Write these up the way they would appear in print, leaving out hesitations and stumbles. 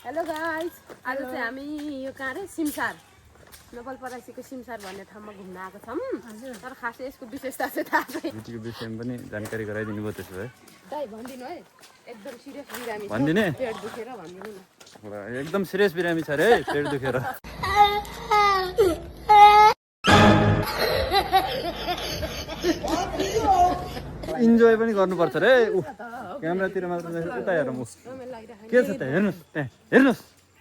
Hello guys, आज चाहिँ हामी यो कहाँ रे सिमसार नवलपरासीको सिमसार भन्ने ठाउँमा घुम्न आएको छौँ। तर खासै यसको विशेषता चाहिँ थाहा छैन। भिटीको विषयमा पनि जानकारी गराइदिनु भयो त्यसो भए। दाइ भनिदिनु है, एकदम सिरियस बिरामी छ। भनिदिने? पेट दुखेर भनिदिनु न। एकदम सिरियस बिरामी छ रे, पेट दुखेर। इन्जोय पनि गर्नुपर्छ रे। क्यामेरातिर मात्र उता हेरौँ। के छ त हेर्नुहोस्, त्यहाँ हेर्नुहोस्,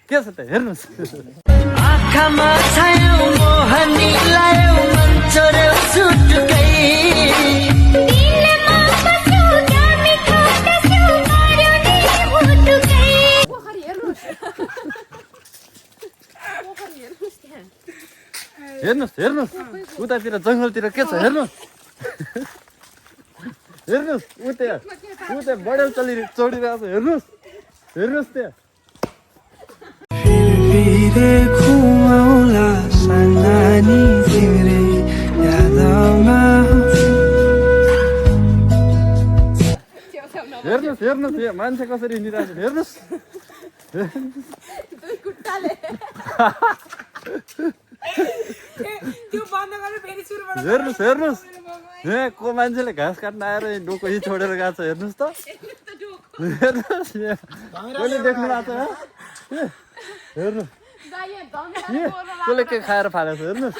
के छ त हेर्नुहोस्। आँखामा छायो मोहनी लायो मन चोर्यो सुटुकै दिलमा बस्यो गामी खासो मार्यो नि हुटुकै पोखरी हेर्नुहोस्। पोखरी हेर्नुहोस् त्यहाँ। हेर्नुहोस् हेर्नुहोस्, उतातिर जङ्गलतिर के छ हेर्नुहोस्। हेर्नुहोस् उता बढेल चढिरहेको छ हेर्नुहोस्, हेर्नुहोस् त्यहाँ। घुमाउला सन्नानी तिम्रै यादमा हेर्नुहोस् हेर्नुहोस् यहाँ मान्छे कसरी हिँडिरहेको छ हेर्नुहोस्। दुई खुट्टाले त्यो बन्द गरेर फेरि सुरुबाट हेर्नुहोस् हेर्नुहोस् यहाँ को मान्छेले घाँस काट्न आएर डोको यही छोडेर गएको छ हेर्नुहोस् त। हेर्नुहोस् यहाँ कसले देख्नु भएको छ हेर्नुहोस्। दाइ यहाँ धमिरा कसले के खाएर फालेको छ हेर्नुहोस्।